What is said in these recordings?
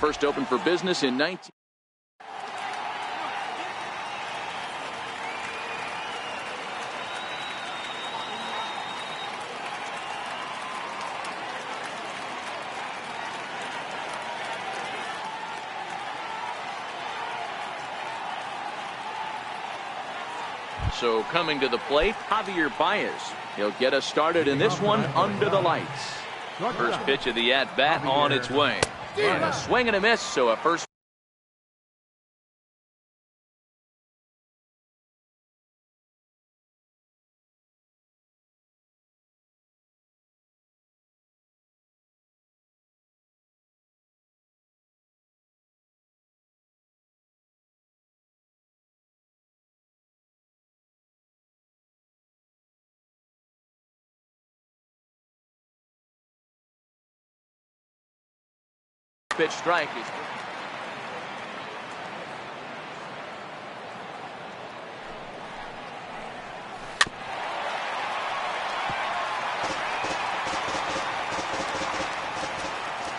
first opened for business in 19. So coming to the plate, Javier Baez. He'll get us started in this one under the lights. First pitch of the at-bat on its way. And a swing and a miss, so a first. Pitch strike is.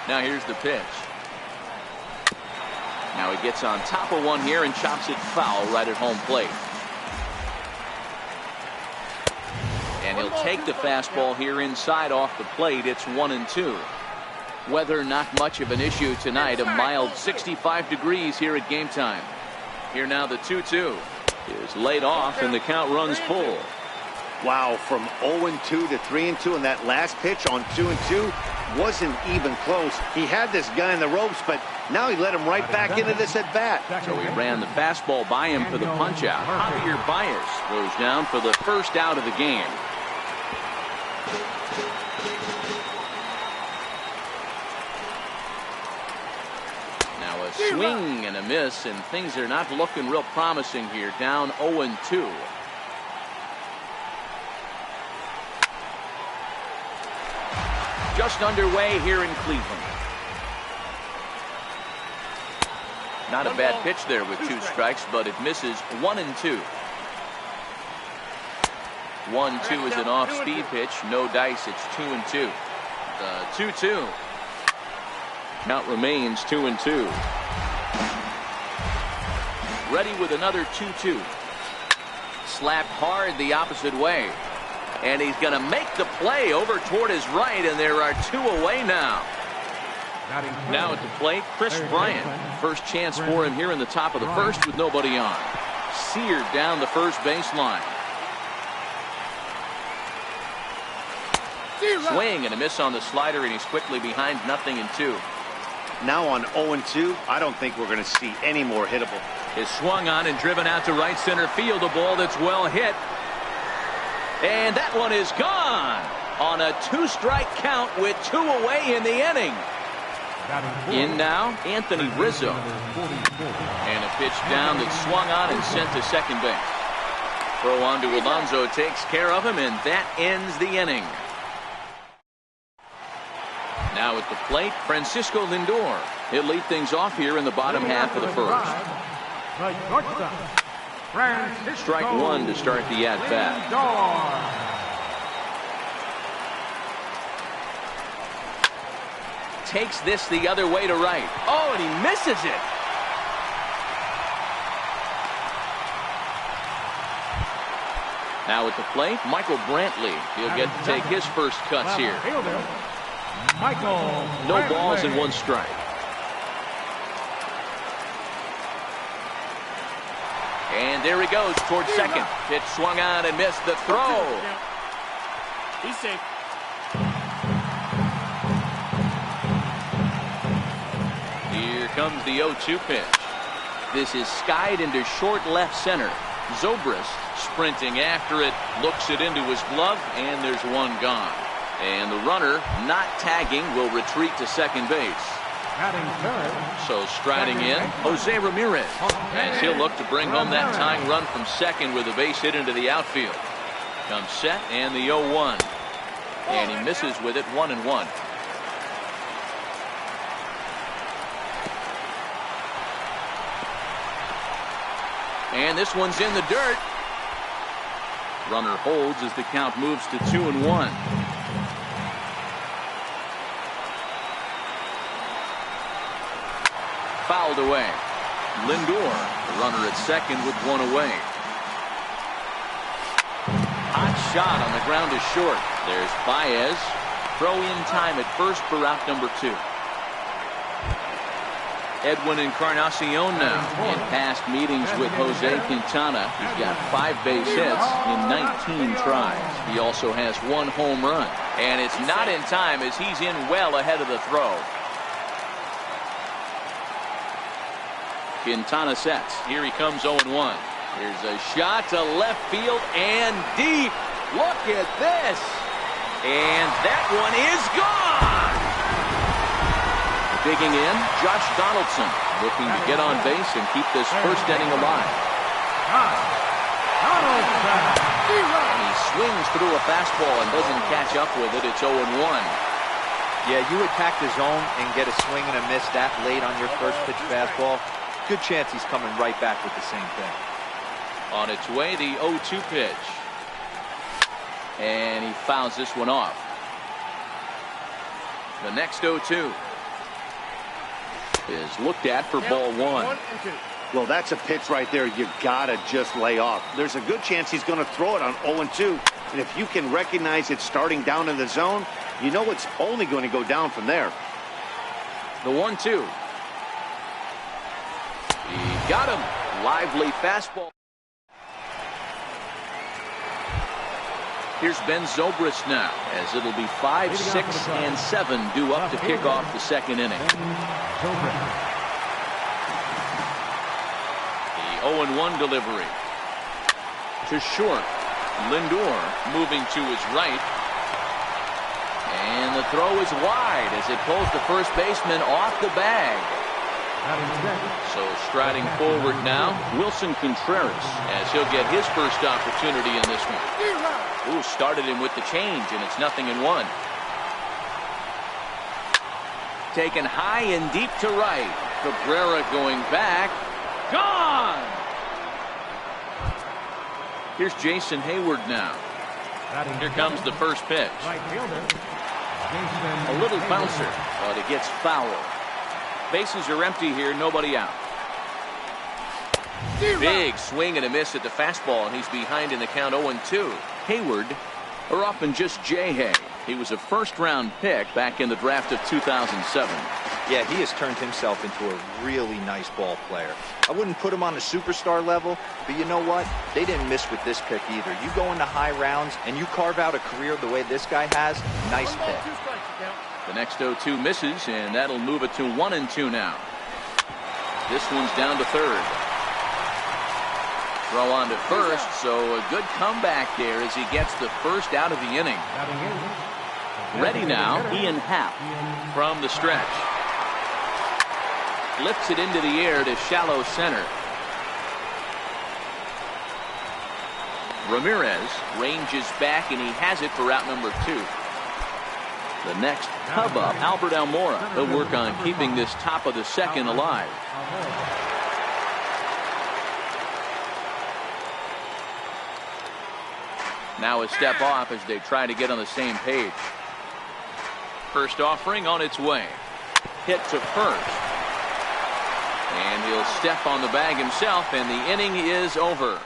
Now here's the pitch. Now he gets on top of one here and chops it foul right at home plate. And he'll take the fastball here inside off the plate. It's 1-2. Weather not much of an issue tonight. A mild 65 degrees here at game time. Here now the 2-2 is laid off and the count runs full. Wow, from 0-2 to 3-2, and that last pitch on 2-2 wasn't even close. He had this guy in the ropes, but now he let him right back into this at bat. So he ran the fastball by him for the punch out. Javier Baez goes down for the first out of the game. Swing and a miss, and things are not looking real promising here. Down 0-2. Just underway here in Cleveland. Not a bad pitch there with 2 strikes, but it misses. 1-2. 1-2 is an off-speed pitch. No dice. It's 2-2. The 2-2. Count remains 2-2. Ready with another 2-2. Slapped hard the opposite way. And he's going to make the play over toward his right, and there are 2 away now. Now at the plate, Chris Bryant. First chance for him here in the top of the first with nobody on. Seared down the first baseline. Swing and a miss on the slider, and he's quickly behind 0-2. Now on 0-2, I don't think we're going to see any more hittable. Is swung on and driven out to right center field. A ball that's well hit. And that one is gone on a 2-strike count with 2 away in the inning. In now, Anthony Rizzo. And a pitch down that's swung on and sent to second base. Throw on to Alonso takes care of him, and that ends the inning. Now at the plate, Francisco Lindor. He'll lead things off here in the bottom half of the first. Strike 1 to start the at-bat. Takes this the other way to right. Oh, and he misses it. Now at the plate, Michael Brantley. He'll get to take his first cuts here. No balls and 1 strike. And there he goes towards second. Pitch swung on and missed the throw. He's safe. Here comes the 0-2 pitch. This is skied into short left center. Zobrist sprinting after it, looks it into his glove, and there's 1 gone. And the runner, not tagging, will retreat to second base. So striding in, Jose Ramirez, as he'll look to bring home that tying run from second with a base hit into the outfield. Comes set and the 0-1. And he misses with it, 1-1. And this one's in the dirt. Runner holds as the count moves to 2-1. fouled away. Lindor, the runner at second with one away. Hot shot on the ground is short. There's Baez. Throw in time at first for out number 2. Edwin Encarnacion now in past meetings with Jose Quintana. He's got 5 base hits in 19 tries. He also has 1 home run. And it's not in time as he's in well ahead of the throw. Quintana sets. Here he comes 0-1. Here's a shot to left field and deep. Look at this. And that one is gone. Digging in, Josh Donaldson looking to get on base and keep this first inning alive. And he swings through a fastball and doesn't catch up with it. It's 0-1. Yeah, you attack the zone and get a swing and a miss that late on your first pitch fastball. Good chance he's coming right back with the same thing. On its way, the 0-2 pitch. And he fouls this one off. The next 0-2 is looked at for ball 1. Well, that's a pitch right there you gotta just lay off. There's a good chance he's going to throw it on 0-2. And if you can recognize it starting down in the zone, you know it's only going to go down from there. The 1-2. He got him. Lively fastball. Here's Ben Zobrist now, as it'll be 5, 6, and 7 due up to kick off the second inning. The 0-1 delivery to short. Lindor moving to his right. And the throw is wide as it pulls the first baseman off the bag. So striding forward now, Wilson Contreras, as he'll get his first opportunity in this one. Ooh, started him with the change, and it's 0-1. Taken high and deep to right. Cabrera going back. Gone! Here's Jason Hayward now. Here comes the first pitch. A little bouncer, but it gets fouled. Bases are empty here, nobody out. Big swing and a miss at the fastball, and he's behind in the count 0-2. Hayward, or often just J-Hay. He was a first-round pick back in the draft of 2007. Yeah, he has turned himself into a really nice ball player. I wouldn't put him on a superstar level, but you know what? They didn't miss with this pick either. You go into high rounds and you carve out a career the way this guy has, nice pick. The next 0-2 misses, and that'll move it to 1-2 now. This one's down to third. Throw on to first, so a good comeback there as he gets the first out of the inning. Ready now, Ian Happ from the stretch. Lifts it into the air to shallow center. Ramirez ranges back, and he has it for out number 2. The next hub up, Albert Almora. He'll work on keeping this top of the second alive. Now a step off as they try to get on the same page. First offering on its way. Hit to first. And he'll step on the bag himself, and the inning is over.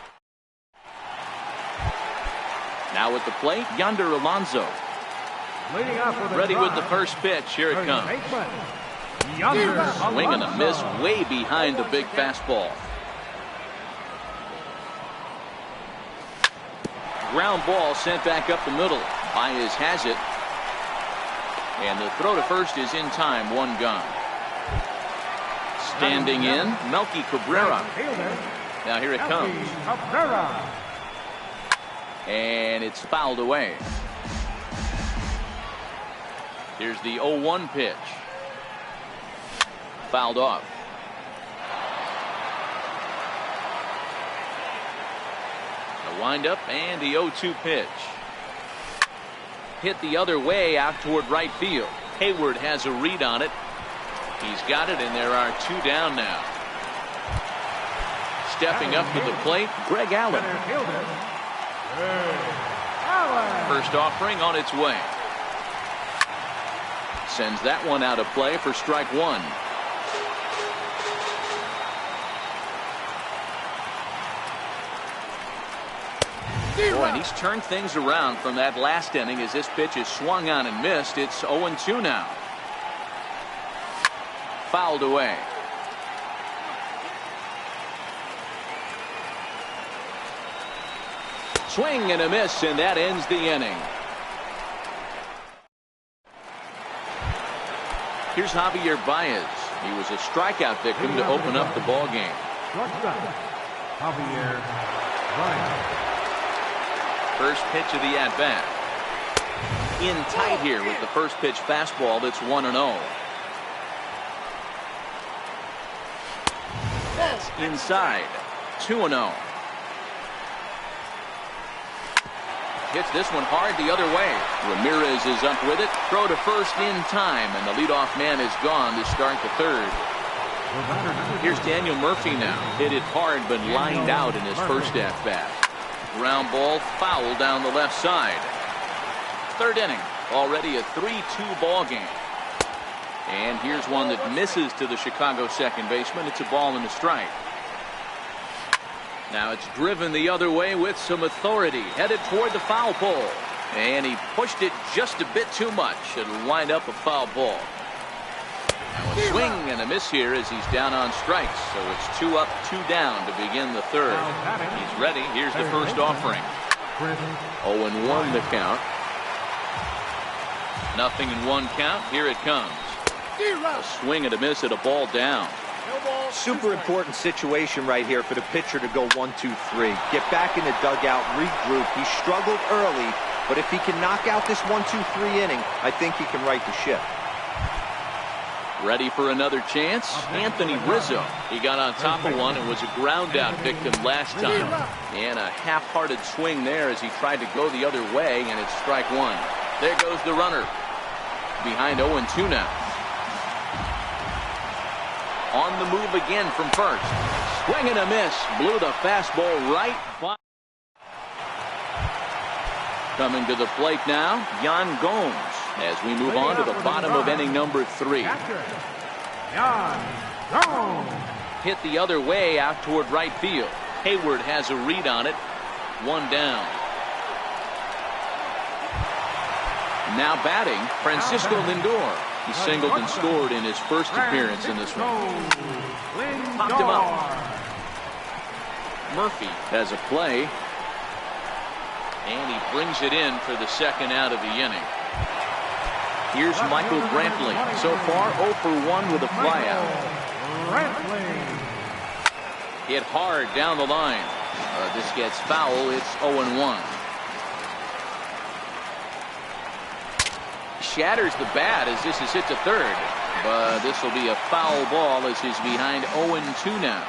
Now at the plate, Yonder Alonso. Ready with the first pitch. Here it comes. Swing and a miss way behind the big fastball. Ground ball sent back up the middle. Baez has it. And the throw to first is in time. One gone. Standing in, Melky Cabrera. Now here it comes. And it's fouled away. Here's the 0-1 pitch. Fouled off. The windup and the 0-2 pitch. Hit the other way out toward right field. Hayward has a read on it. He's got it, and there are 2 down now. Stepping up to the plate, Greg Allen. First offering on its way. Sends that one out of play for strike 1. Boy, and he's turned things around from that last inning as this pitch is swung on and missed. It's 0-2 now. Fouled away. Swing and a miss, and that ends the inning. Here's Javier Baez. He was a strikeout victim to open up the ball game. Javier Baez. First pitch of the at-bat. In tight here with the first pitch fastball that's 1-0. That's inside. 2-0. Hits this one hard the other way. Ramirez is up with it. Throw to first in time, and the leadoff man is gone to start the third. Here's Daniel Murphy now. Hit it hard, but lined out in his first at-bat. Ground ball foul down the left side. Third inning. Already a 3-2 ball game. And here's one that misses to the Chicago second baseman. It's a ball and a strike. Now it's driven the other way with some authority. Headed toward the foul pole. And he pushed it just a bit too much. It'll wind up a foul ball. Now a swing and a miss here as he's down on strikes. So it's 2 up, 2 down to begin the third. He's ready. Here's the first offering. 0-1 the count. 0-1 count. Here it comes. A swing and a miss at a ball down. Super important situation right here for the pitcher to go 1-2-3. Get back in the dugout, regroup. He struggled early, but if he can knock out this 1-2-3 inning, I think he can right the ship. Ready for another chance? Anthony Rizzo. He got on top of one and was a ground out victim last time. And a half-hearted swing there as he tried to go the other way, and it's strike one. There goes the runner. Behind 0-2 now. On the move again from first. Swing and a miss. Blew the fastball right by. Coming to the plate now, Yan Gomes. As we move on to the bottom of inning number 3. Hit the other way out toward right field. Hayward has a read on it. 1 down. Now batting, Francisco Lindor. He singled and scored in his first appearance in this one. Popped him up. Murphy has a play. And he brings it in for the second out of the inning. Here's Michael Brantley. So far 0 for 1 with a flyout. Hit hard down the line. This gets foul. It's 0-1. Shatters the bat as this is hit to third, but this will be a foul ball as he's behind 0-2 now.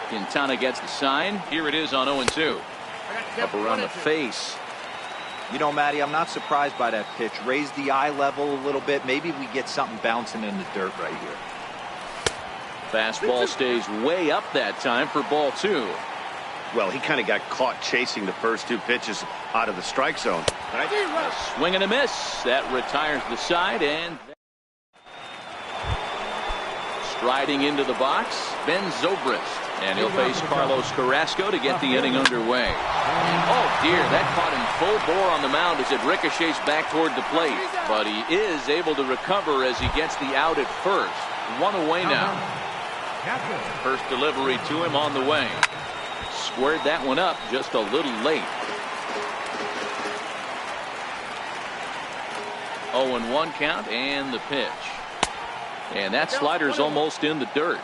Quintana gets the sign. Here it is on 0-2. Up around the face. You know, Matty, I'm not surprised by that pitch. Raise the eye level a little bit. Maybe we get something bouncing in the dirt right here. Fastball stays way up that time for ball 2. Well, he kind of got caught chasing the first 2 pitches out of the strike zone. Right? A swing and a miss. That retires the side, and striding into the box, Ben Zobrist. And he'll face Carlos Carrasco to get the inning underway. Oh, dear, that caught him full bore on the mound as it ricochets back toward the plate. But he is able to recover as he gets the out at first. 1 away now. First delivery to him on the way. Squared that one up just a little late. 0-1 count and the pitch. And that slider's almost in the dirt.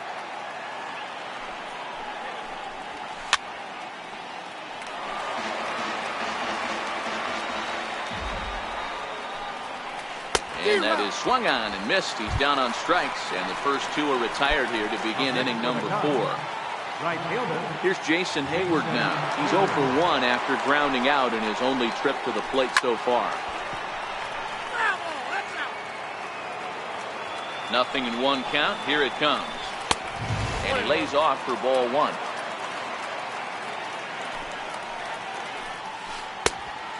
And that is swung on and missed. He's down on strikes, and the first 2 are retired here to begin inning number 4. Here's Jason Hayward now. He's 0 for 1 after grounding out in his only trip to the plate so far. 0-1 count. Here it comes. And he lays off for ball 1.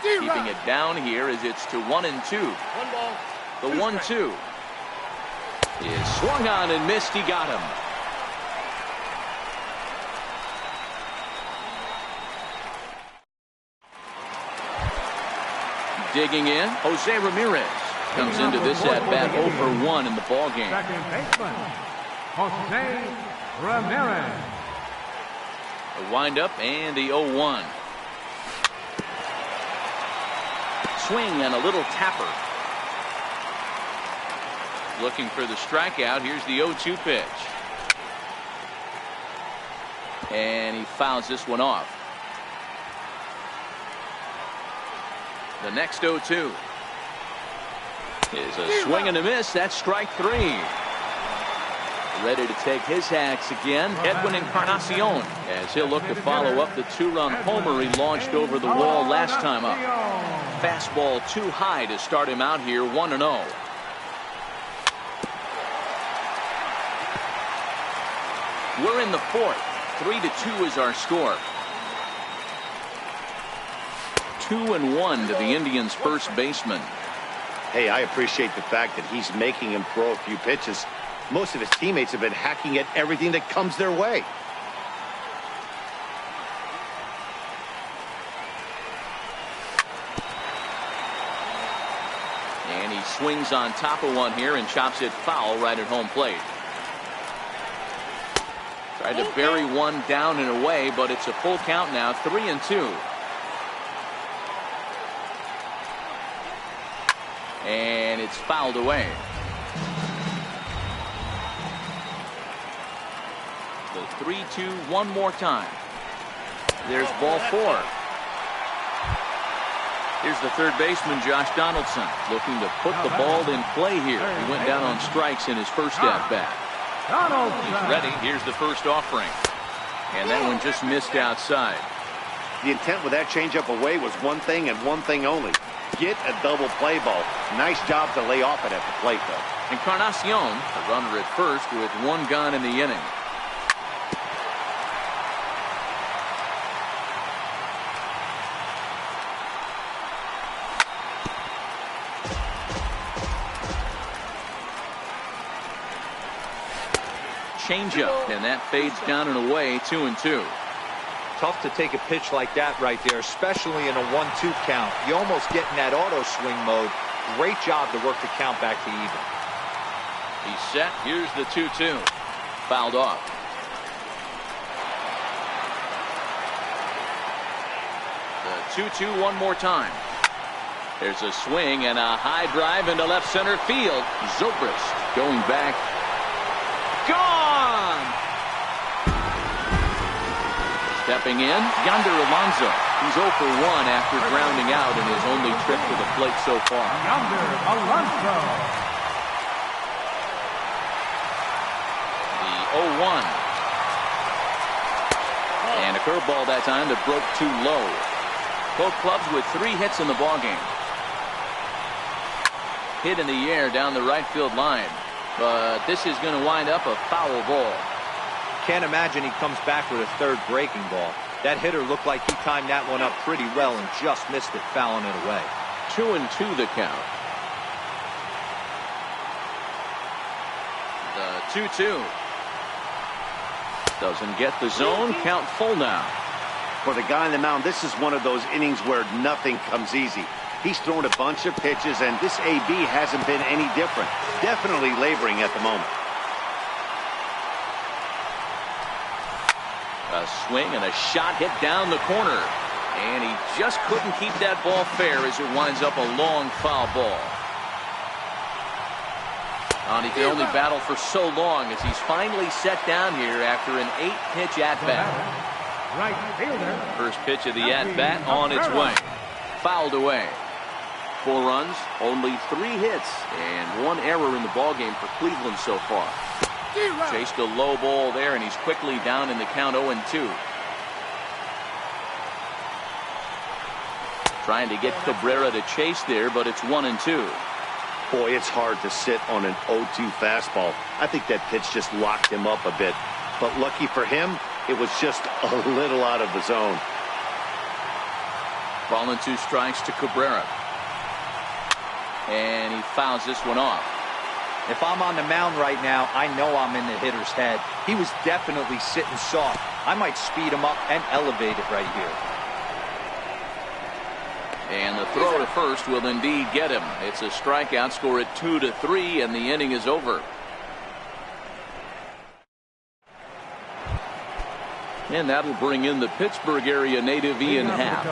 Keeping it down here as it's to 1-2. The 1-2 is swung on and missed. He got him. Digging in, Jose Ramirez comes into this at-bat 0 for 1 in the ballgame. Second baseman, Jose Ramirez. The windup and the 0-1. Swing and a little tapper. Looking for the strikeout. Here's the 0-2 pitch. And he fouls this one off. The next 0-2 is a swing and a miss. That's strike 3. Ready to take his hacks again, Edwin Encarnacion, as he'll look to follow up the 2-run homer he launched over the wall last time up. Fastball too high to start him out here, 1-0. We're in the 4th. 3-2 is our score. 2-1 to the Indians' first baseman. Hey, I appreciate the fact that he's making him throw a few pitches. Most of his teammates have been hacking at everything that comes their way. And he swings on top of one here and chops it foul right at home plate. Tried to bury one down and away, but it's a full count now, 3-2. And it's fouled away. The 3-2 one more time. There's ball 4. Here's the third baseman, Josh Donaldson, looking to put the ball in play here. He went down on strikes in his first at-bat. He's ready. Here's the first offering. And that one just missed outside. The intent with that changeup away was one thing and one thing only. Get a double play ball. Nice job to lay off it at the plate, though. Encarnacion, a runner at first with one gone in the inning. Changeup, and that fades down and away, 2-2. Tough to take a pitch like that right there, especially in a 1-2 count. You almost get in that auto swing mode. Great job to work the count back to even. He's set. Here's the 2-2. Fouled off. The 2-2 one more time. There's a swing and a high drive into left center field. Zobrist going back. Gone! Stepping in, Yonder Alonso. He's 0 for 1 after grounding out in his only trip to the plate so far. Yonder Alonso. The 0-1. And a curveball that time that broke too low. Both clubs with 3 hits in the ballgame. Hit in the air down the right field line. But this is going to wind up a foul ball. Can't imagine he comes back with a third breaking ball. That hitter looked like he timed that one up pretty well and just missed it, fouling it away. 2-2 the count. The 2-2. Doesn't get the zone. Count full now. For the guy on the mound, this is one of those innings where nothing comes easy. He's thrown a bunch of pitches, and this AB hasn't been any different. Definitely laboring at the moment. A swing and a shot hit down the corner. And he just couldn't keep that ball fair as it winds up a long foul ball. And he can only battle for so long as he's finally set down here after an 8-pitch at-bat. Right fielder. First pitch of the at-bat on its way. Fouled away. 4 runs, only 3 hits, and 1 error in the ballgame for Cleveland so far. Chased a low ball there, and he's quickly down in the count 0-2. Trying to get Cabrera to chase there, but it's 1-2. Boy, it's hard to sit on an 0-2 fastball. I think that pitch just locked him up a bit. But lucky for him, it was just a little out of the zone. Ball and 2 strikes to Cabrera. And he fouls this one off. If I'm on the mound right now, I know I'm in the hitter's head. He was definitely sitting soft. I might speed him up and elevate it right here. And the throw to first will indeed get him. It's a strikeout, score at 2-3, and the inning is over. And that'll bring in the Pittsburgh area native Ian Happ.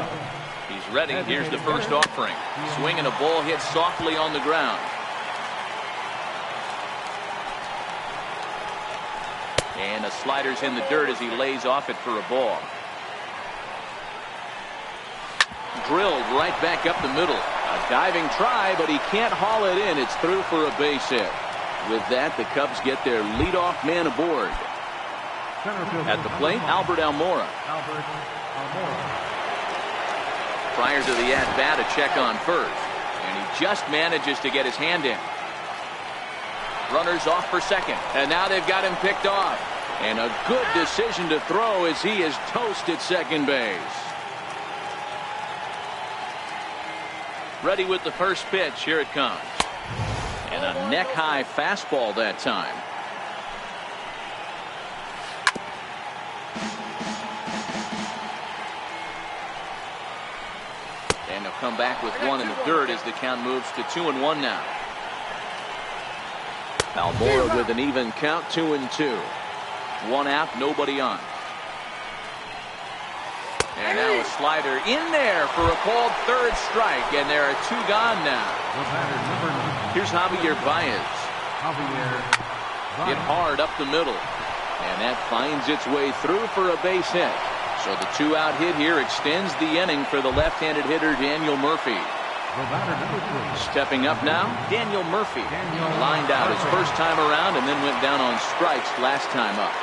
He's ready. Here's the first offering. Swinging a ball hit softly on the ground. And a slider's in the dirt as he lays off it for a ball. Drilled right back up the middle. A diving try, but he can't haul it in. It's through for a base hit. With that, the Cubs get their leadoff man aboard. At the plate, Albert Almora. Prior to the at-bat, a check on first. And he just manages to get his hand in. Runners off for second. And now they've got him picked off. And a good decision to throw as he is toast at second base. Ready with the first pitch. Here it comes. And a neck-high fastball that time. And they'll come back with one in the dirt as the count moves to 2-1 now. Almora with an even count, 2-2. One out, nobody on. And now a slider in there for a called third strike, and there are two gone now. Here's Javier Baez. Hit hard up the middle, and that finds its way through for a base hit. So the two-out hit here extends the inning for the left-handed hitter Daniel Murphy. Stepping up now, Daniel Murphy. Lined out his first time around and then went down on strikes last time up.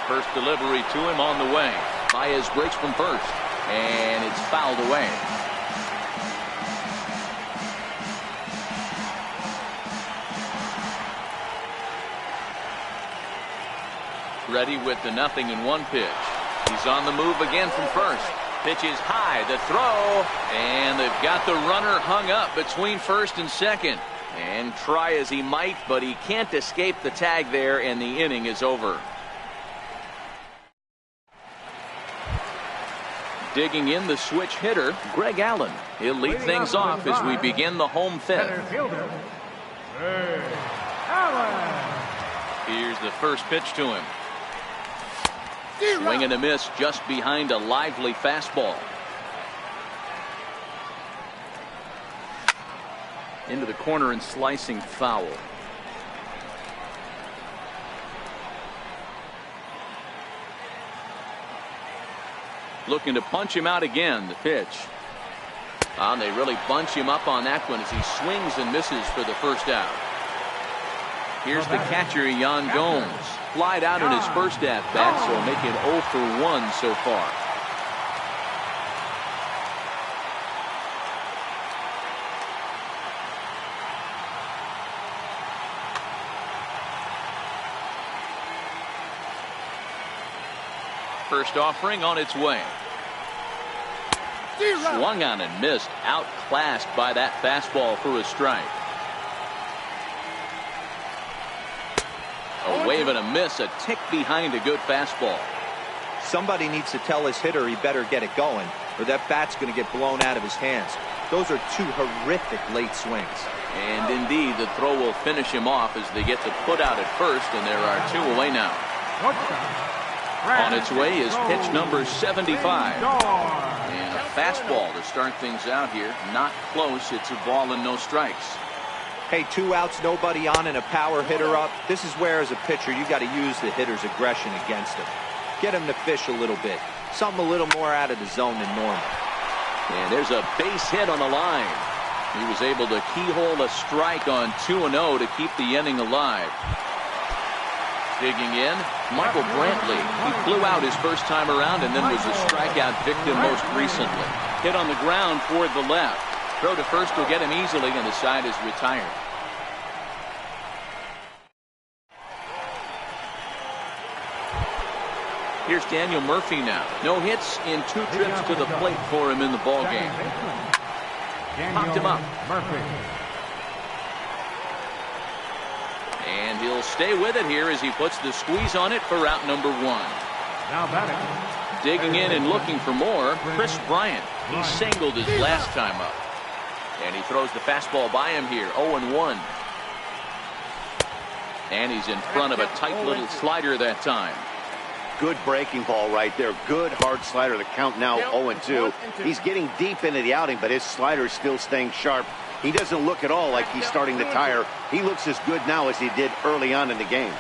First delivery to him on the way. Baez breaks from first, and it's fouled away. Ready with the 0-1 pitch. He's on the move again from first. Pitch is high, the throw, and they've got the runner hung up between first and second. And try as he might, but he can't escape the tag there, and the inning is over. Digging in the switch hitter, Greg Allen. He'll lead things off as we begin the home fifth. Here's the first pitch to him. Swing and a miss just behind a lively fastball. Into the corner and slicing foul. Looking to punch him out again. The pitch. And they really bunch him up on that one as he swings and misses for the first out. Here's the catcher, Yan Gomes. Flied out in his first at-bat, so make it 0 for 1 so far. First offering on its way. Swung on and missed. Outclassed by that fastball for a strike. A wave and a miss, a tick behind a good fastball. Somebody needs to tell his hitter he better get it going, or that bat's going to get blown out of his hands. Those are two horrific late swings. And indeed, the throw will finish him off as they get the put out at first, and there are two away now. On its way is pitch number 75. And a fastball to start things out here. Not close. It's a ball and no strikes. Hey, 2 outs, nobody on, and a power hitter up. This is where, as a pitcher, you got to use the hitter's aggression against him. Get him to fish a little bit. Something a little more out of the zone than normal. And there's a base hit on the line. He was able to keyhole a strike on 2-0 to keep the inning alive. Digging in, Michael Brantley. He flew out his first time around and then was a strikeout victim most recently. Hit on the ground toward the left. Throw to first will get him easily, and the side is retired. Here's Daniel Murphy now. No hits in 2 trips to the plate for him in the ballgame. Popped him up. And he'll stay with it here as he puts the squeeze on it for out number 1. Now batting. Digging in and looking for more, Chris Bryant. He singled his last time up. And he throws the fastball by him here. 0-1. And he's in front of a tight little slider that time. Good breaking ball right there. Good hard slider. The count now 0-2. He's getting deep into the outing, but his slider is still staying sharp. He doesn't look at all like he's starting to tire. He looks as good now as he did early on in the game.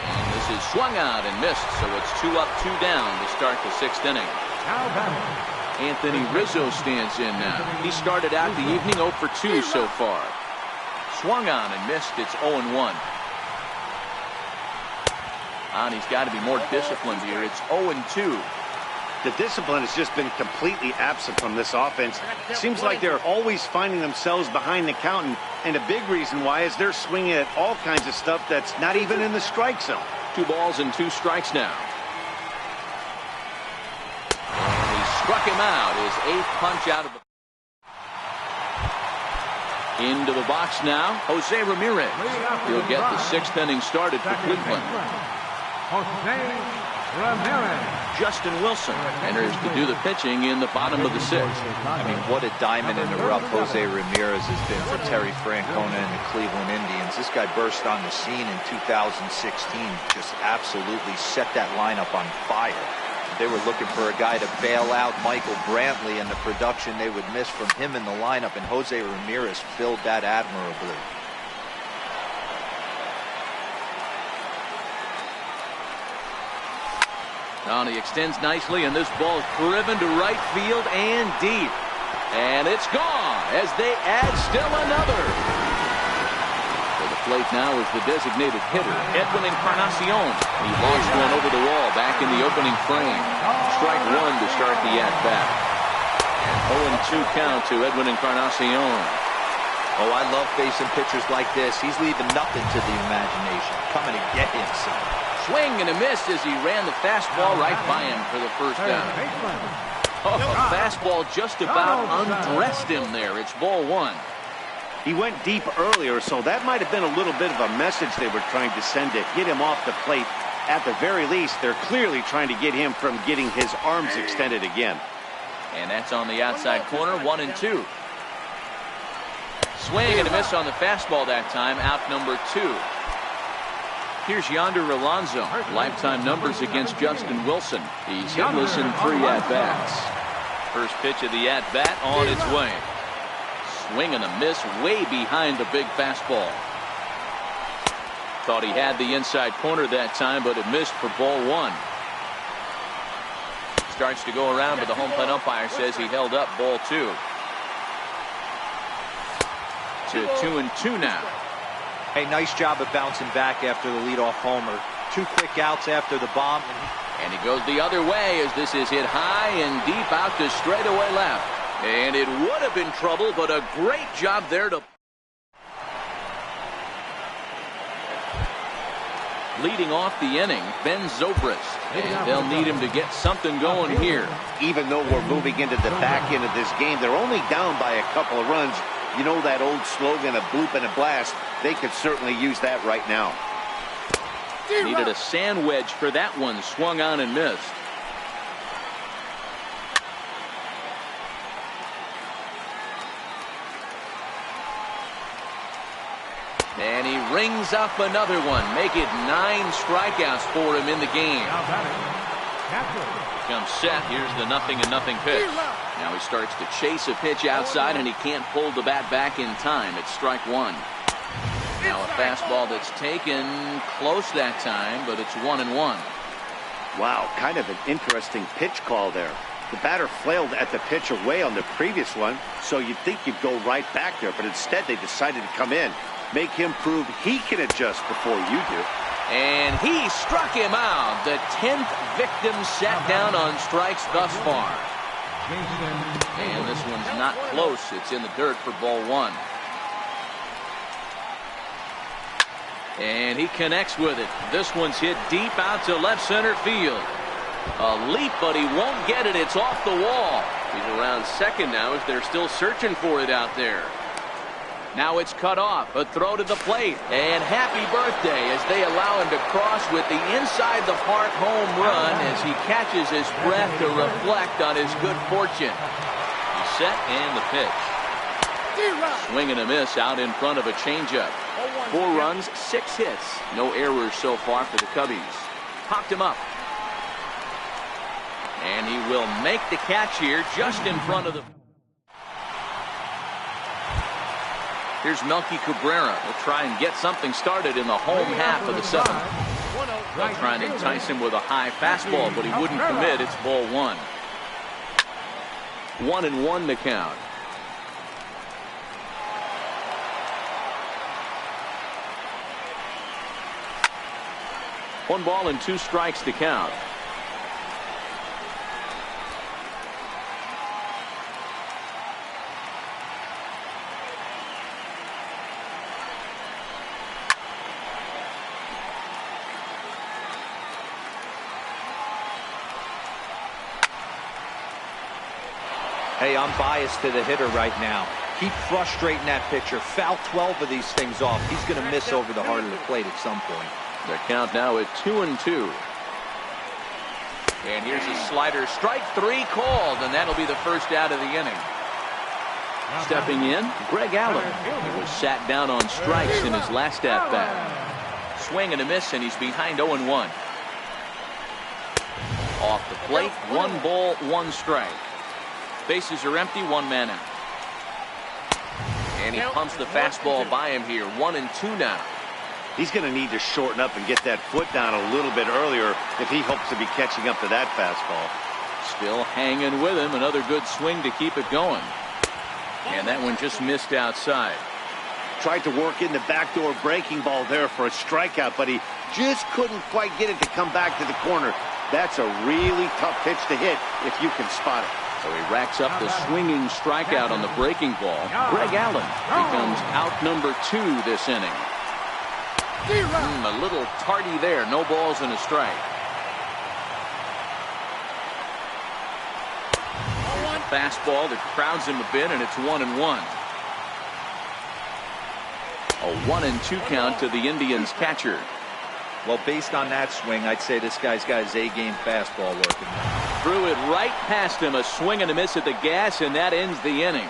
And this is swung out and missed, so it's 2 up, 2 down to start the 6th inning. Anthony Rizzo stands in now. He started out the evening 0 for 2 so far. Swung on and missed. It's 0-1. And he's got to be more disciplined here. It's 0-2. The discipline has just been completely absent from this offense. Seems like they're always finding themselves behind the count, and a big reason why is they're swinging at all kinds of stuff that's not even in the strike zone. 2 balls and 2 strikes now. And he struck him out. His 8th punch out of the... Into the box now, Jose Ramirez. He'll get the 6th inning started for Cleveland. Jose Ramirez. Justin Wilson enters to do the pitching in the bottom of the 6th. I mean, what a diamond in the rough Jose Ramirez has been for Terry Francona and the Cleveland Indians. This guy burst on the scene in 2016, just absolutely set that lineup on fire. They were looking for a guy to bail out Michael Brantley, and the production they would miss from him in the lineup, and Jose Ramirez filled that admirably. Now he extends nicely, and this ball is driven to right field and deep. And it's gone as they add still another. To the plate now is the designated hitter, Edwin Encarnacion. He launched one over the wall back in the opening frame. Strike 1 to start the at-bat. 0-2 count to Edwin Encarnacion. Oh, I love facing pitchers like this. He's leaving nothing to the imagination. Coming to get him some. Swing and a miss as he ran the fastball right by him for the first down. Oh, fastball just about undressed him there. It's ball 1. He went deep earlier, so that might have been a little bit of a message they were trying to send to get him off the plate. At the very least, they're clearly trying to get him from getting his arms extended again. And that's on the outside corner, 1-2. Swing and a miss on the fastball that time, out number 2. Here's Yonder Alonso. Lifetime numbers against Justin Wilson. He's hitless in 3 at-bats. First pitch of the at-bat on its way. Swing and a miss way behind the big fastball. Thought he had the inside corner that time, but it missed for ball 1. Starts to go around, but the home plate umpire says he held up ball 2. To 2-2 now. Hey, nice job of bouncing back after the leadoff homer. 2 quick outs after the bomb. And he goes the other way as this is hit high and deep out to straightaway left. And it would have been trouble, but a great job there to... Leading off the inning, Ben Zobrist. And they'll need him to get something going here. Even though we're moving into the back end of this game, they're only down by a couple of runs. You know that old slogan, a bloop and a blast. They could certainly use that right now. Needed a sand wedge for that one. Swung on and missed. And he rings up another one. Make it 9 strikeouts for him in the game. Comes set. Here's the 0-0 pitch. Now he starts to chase a pitch outside, and he can't pull the bat back in time. It's strike 1. Now a fastball that's taken close that time, but it's 1-1. Wow, kind of an interesting pitch call there. The batter flailed at the pitch away on the previous one, so you'd think you'd go right back there, but instead they decided to come in. Make him prove he can adjust before you do. And he struck him out. The 10th victim sat down on strikes thus far. And this one's not close. It's in the dirt for ball 1. And he connects with it. This one's hit deep out to left center field. A leap, but he won't get it. It's off the wall. He's around second now as they're still searching for it out there. Now it's cut off. A throw to the plate. And happy birthday as they allow him to cross with the inside the park home run as he catches his breath to reflect on his good fortune. He's set and the pitch. Swing and a miss out in front of a changeup. 4 runs, 6 hits. No errors so far for the Cubbies. Popped him up. And he will make the catch here just in front of the... Here's Melky Cabrera. He'll try and get something started in the home half of the 7th. They'll try and entice him with a high fastball, but he wouldn't commit. It's ball 1. 1-1 the count. One ball and 2 strikes to count. Hey, I'm biased to the hitter right now. Keep frustrating that pitcher. Foul 12 of these things off. He's going to miss over the heart of the plate at some point. The count now at 2-2. And here's a slider. Strike 3 called, and that'll be the first out of the inning. Stepping in, Greg Allen. He was sat down on strikes in his last at-bat. Swing and a miss, and he's behind 0-1. Off the plate, 1 ball, 1 strike. Bases are empty, 1 man out. And he pumps the fastball by him here. 1-2 now. He's going to need to shorten up and get that foot down a little bit earlier if he hopes to be catching up to that fastball. Still hanging with him. Another good swing to keep it going. And that one just missed outside. Tried to work in the backdoor breaking ball there for a strikeout, but he just couldn't quite get it to come back to the corner. That's a really tough pitch to hit if you can spot it. So he racks up the swinging strikeout on the breaking ball. Greg Allen becomes out number 2 this inning. A little tardy there. No balls and a strike. Fastball that crowds him a bit, and it's 1-1. A 1-2 count to the Indians catcher. Well, based on that swing, I'd say this guy's got his A-game fastball working. Threw it right past him. A swing and a miss at the gas, and that ends the inning.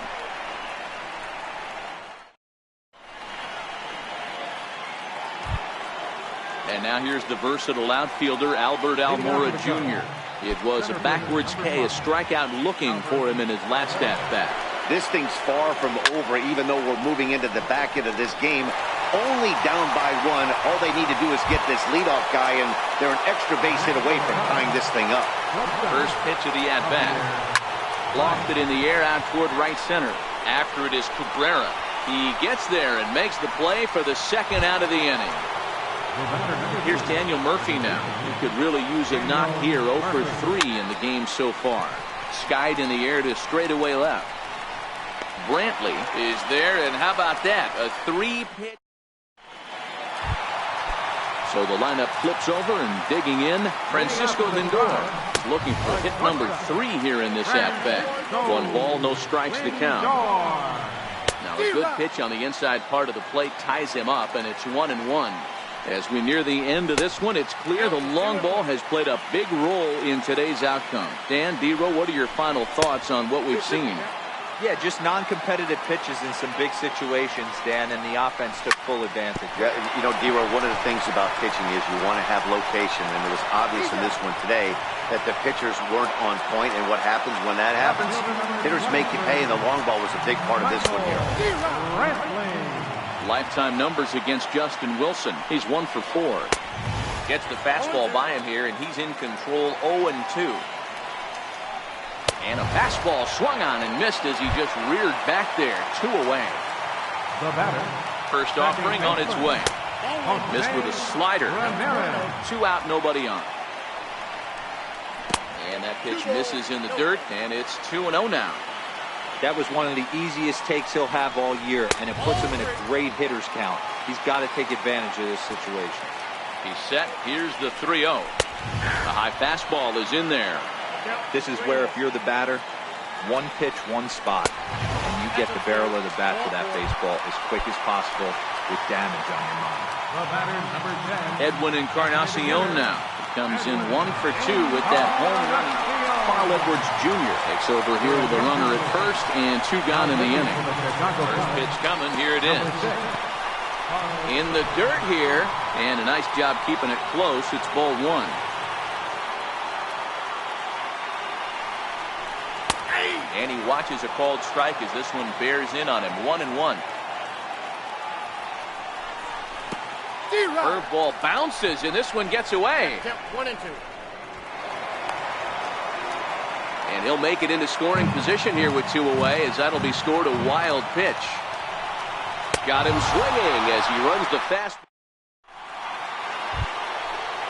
And now here's the versatile outfielder, Albert Almora Jr. It was a backwards K, a strikeout looking for him in his last at-bat. This thing's far from over, even though we're moving into the back end of this game. Only down by 1. All they need to do is get this leadoff guy, and they're an extra base hit away from tying this thing up. First pitch of the at-bat. Lofted in the air out toward right center. After it is Cabrera. He gets there and makes the play for the 2nd out of the inning. Here's Daniel Murphy now. He could really use a knock here. 0 for 3 in the game so far. Skied in the air to straightaway left. Brantley is there, and how about that? A 3-pitch. So the lineup flips over, and digging in, Francisco Lindor. Looking for hit number 3 here in this at-bat. 1 ball, no strikes to count. Now a good pitch on the inside part of the plate ties him up, and it's 1-1. As we near the end of this one, it's clear the long ball has played a big role in today's outcome. Dan, D-Row, what are your final thoughts on what we've seen? Yeah, just non-competitive pitches in some big situations, Dan, and the offense took full advantage. Yeah, you know, D-Row, one of the things about pitching is you want to have location, and it was obvious in this one today that the pitchers weren't on point, and what happens when that happens? Hitters make you pay, and the long ball was a big part of this one here. Lifetime numbers against Justin Wilson. He's 1 for 4. Gets the fastball by him here, and he's in control 0-2. And a fastball swung on and missed as he just reared back there. 2 away. The batter. First offering on its way. Missed with a slider. 2 out, nobody on. And that pitch misses in the dirt, and it's 2-0 now. That was one of the easiest takes he'll have all year, and it puts him in a great hitter's count. He's got to take advantage of this situation. He's set. Here's the 3-0. The high fastball is in there. This is where, if you're the batter, 1 pitch, 1 spot, and you get the barrel of the bat to that baseball as quick as possible with damage on your mind. The batter, number 10. Edwin Encarnacion now. He comes in 1 for 2 with that home run. Carl Edwards Jr. takes over here with a runner at first and 2 gone in the inning. First pitch coming. Here it is. In the dirt here, and a nice job keeping it close. It's ball 1. And he watches a called strike as this one bears in on him. 1-1. Curveball bounces, and this one gets away. 1-2. And he'll make it into scoring position here with 2 away, as that'll be scored a wild pitch. Got him swinging as he runs the fast.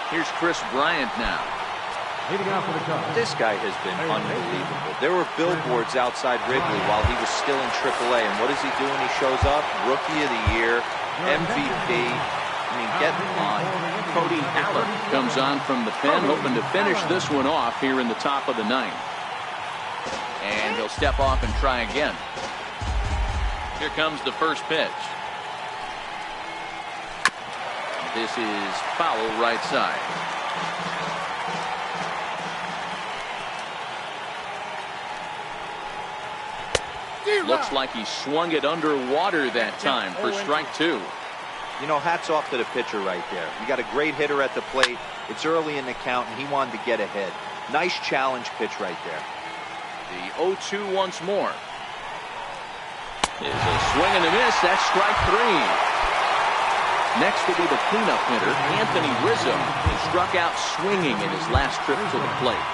Here's Chris Bryant now. Leading off for the Cubs. This guy has been unbelievable. There were billboards outside Wrigley while he was still in AAA, and what does he do when he shows up? Rookie of the Year, MVP. I mean, get in line. Cody Allen comes on from the pen, hoping to finish this one off here in the top of the 9th. And he'll step off and try again. Here comes the first pitch. This is foul right side. Looks like he swung it underwater that time for strike 2. You know, hats off to the pitcher right there. You got a great hitter at the plate. It's early in the count, and he wanted to get ahead. Nice challenge pitch right there. The 0-2 once more. Is a swing and a miss. That's strike 3. Next will be the cleanup hitter, Anthony Rizzo, who struck out swinging in his last trip to the plate.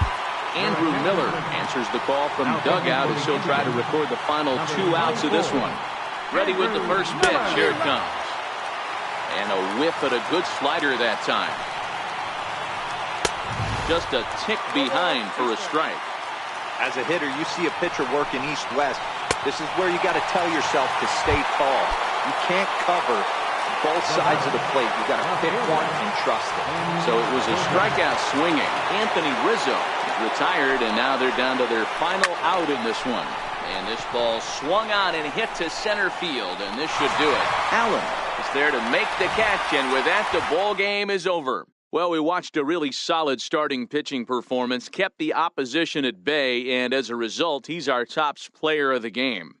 Andrew Miller answers the call from the dugout as he'll try to record the final 2 outs of this one. Ready with the first pitch. Here it comes. And a whiff at a good slider that time. Just a tick behind for a strike. As a hitter, you see a pitcher working east-west. This is where you got to tell yourself to stay tall. You can't cover both sides of the plate. You got to pick one and trust it. So it was a strikeout swinging. Anthony Rizzo retired, and now they're down to their final out in this one. And this ball swung on and hit to center field, and this should do it. Allen is there to make the catch, and with that, the ball game is over. Well, we watched a really solid starting pitching performance, kept the opposition at bay, and as a result, he's our top player of the game.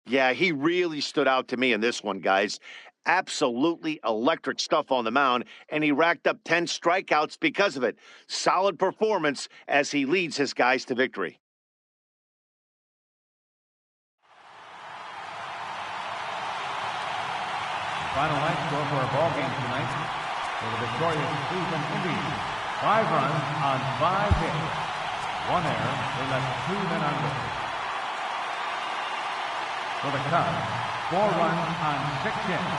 Yeah, he really stood out to me in this one, guys. Absolutely electric stuff on the mound, and he racked up 10 strikeouts because of it. Solid performance as he leads his guys to victory. Final night score for our ball game tonight. For the victorious Cleveland Indians, 5 runs on 5 hits. 1 error. They left 2 men on base. For the Cubs, 4 runs on 6 hits.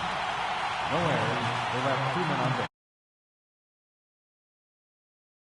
No errors. They left 2 men on base.